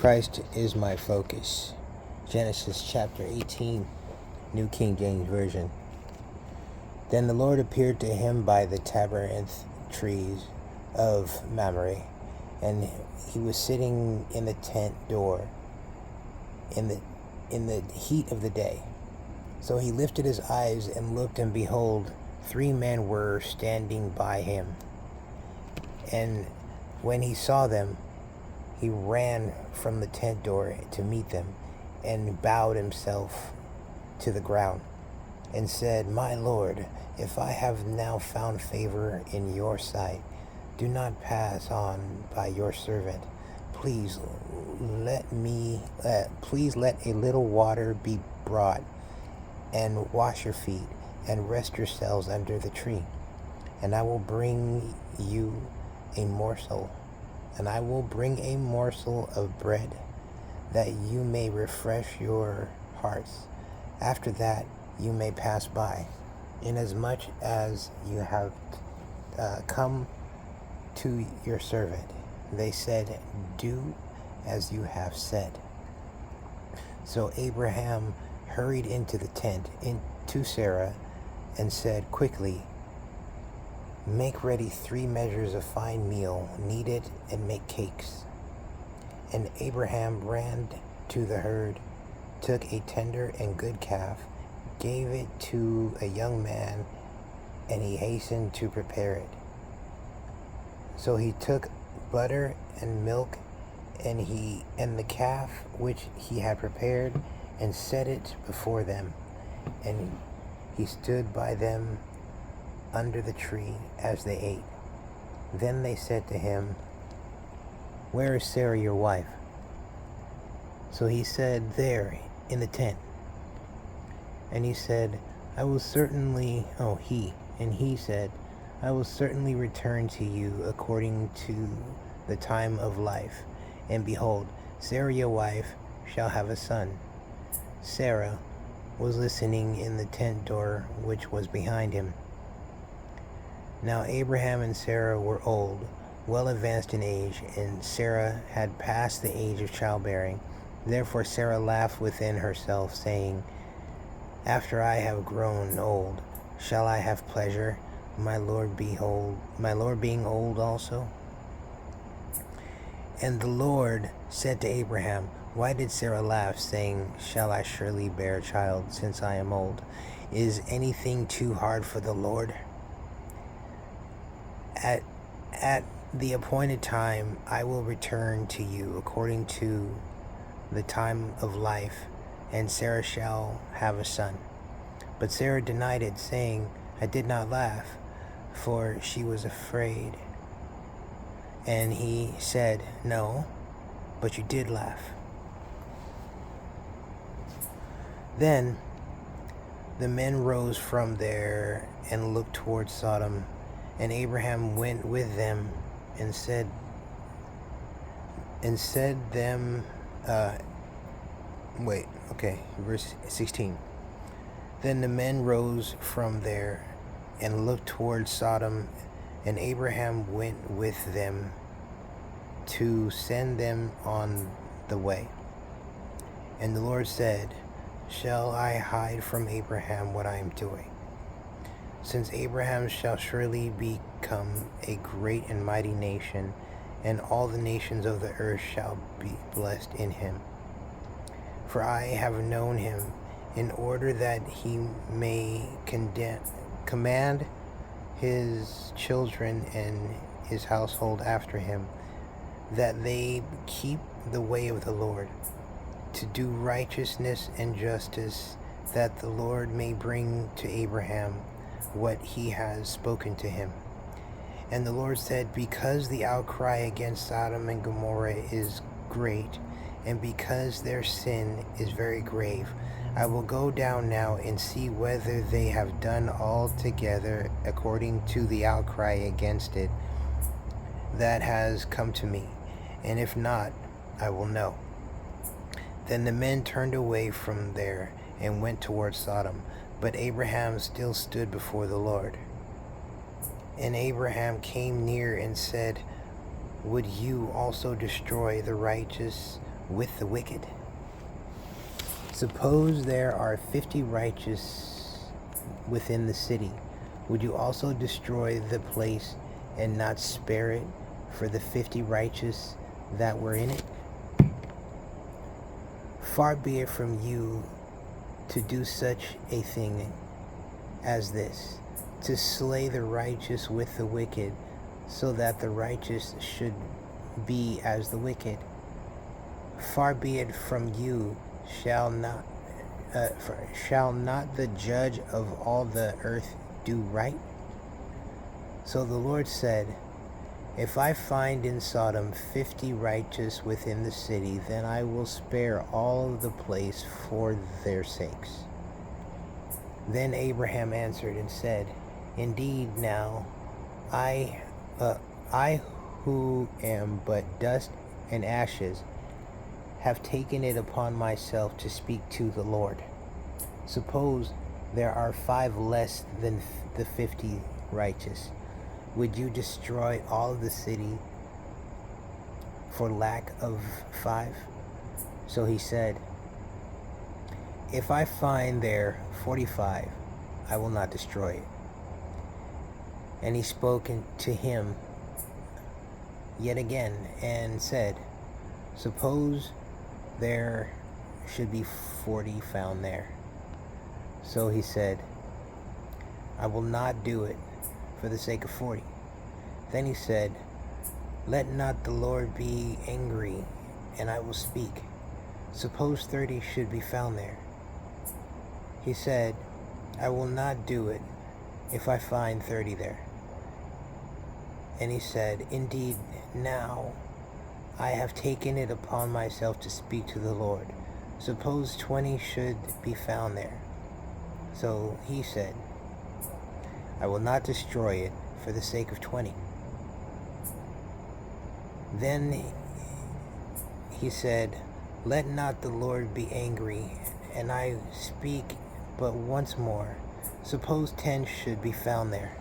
Christ is my focus. Genesis chapter 18, New King James Version. Then the Lord appeared to him by the terebinth trees of Mamre, and he was sitting in the tent door in the heat of the day. So he lifted his eyes and looked, and behold, 3 men were standing by him. And when he saw them, he ran from the tent door to meet them, and bowed himself to the ground, and said, My Lord, if I have now found favor in your sight, do not pass on by your servant. Please let a little water be brought, and wash your feet, and rest yourselves under the tree. And I will bring a morsel of bread, that you may refresh your hearts. After that you may pass by, inasmuch as you have come to your servant. They said, Do as you have said. So Abraham hurried into the tent to Sarah and said, Quickly, make ready 3 measures of fine meal, knead it, and make cakes. And Abraham ran to the herd, took a tender and good calf, gave it to a young man, and he hastened to prepare it. So he took butter and milk, and the calf which he had prepared, and set it before them. And he stood by them under the tree as they ate. Then they said to him, Where is Sarah your wife? So he said, There, in the tent. And he said, he said, I will certainly return to you according to the time of life. And behold, Sarah your wife shall have a son. Sarah was listening in the tent door which was behind him. Now Abraham and Sarah were old, well advanced in age, and Sarah had passed the age of childbearing. Therefore Sarah laughed within herself, saying, After I have grown old, shall I have pleasure, my Lord being old also? And the Lord said to Abraham, Why did Sarah laugh, saying, Shall I surely bear a child, since I am old? Is anything too hard for the Lord? At the appointed time I will return to you according to the time of life, and Sarah shall have a son. But Sarah denied it, saying, I did not laugh, for she was afraid. And he said, No, but you did laugh. Then the men rose from there and looked toward Sodom, and Abraham went with them and said them, verse 16. Then the men rose from there and looked toward Sodom, and Abraham went with them to send them on the way. And the Lord said, Shall I hide from Abraham what I am doing? Since Abraham shall surely become a great and mighty nation, and all the nations of the earth shall be blessed in him. For I have known him, in order that he may command his children and his household after him, that they keep the way of the Lord, to do righteousness and justice, that the Lord may bring to Abraham what he has spoken to him. And the Lord said, Because the outcry against Sodom and Gomorrah is great, and because their sin is very grave, I will go down now and see whether they have done altogether according to the outcry against it that has come to me, and if not, I will know. Then the men turned away from there and went toward Sodom, but Abraham still stood before the Lord. And Abraham came near and said, Would you also destroy the righteous with the wicked? Suppose there are 50 righteous within the city. Would you also destroy the place and not spare it for the 50 righteous that were in it? Far be it from you to do such a thing as this, to slay the righteous with the wicked, so that the righteous should be as the wicked. Far be it from you, shall not the judge of all the earth do right? So the Lord said, if I find in Sodom 50 righteous within the city, then I will spare all of the place for their sakes. Then Abraham answered and said, indeed now, I who am but dust and ashes, have taken it upon myself to speak to the Lord. Suppose there are 5 less than the 50 righteous. Would you destroy all of the city for lack of 5? So he said, if I find there 45, I will not destroy it. And he spoke to him yet again and said, suppose there should be 40 found there. So he said, I will not do it for the sake of 40. Then he said, let not the Lord be angry, and I will speak. Suppose 30 should be found there. He said, I will not do it if I find 30 there. And he said, indeed, now I have taken it upon myself to speak to the Lord. Suppose 20 should be found there. So he said, I will not destroy it for the sake of 20. Then he said, let not the Lord be angry, and I speak but once more. Suppose 10 should be found there.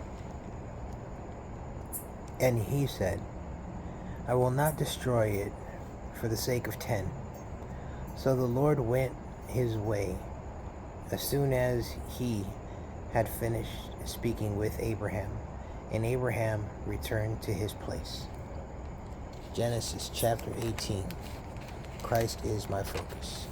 And he said, I will not destroy it for the sake of 10. So the Lord went his way. As soon as he had finished speaking with Abraham, and Abraham returned to his place. Genesis chapter 18. Christ is my focus.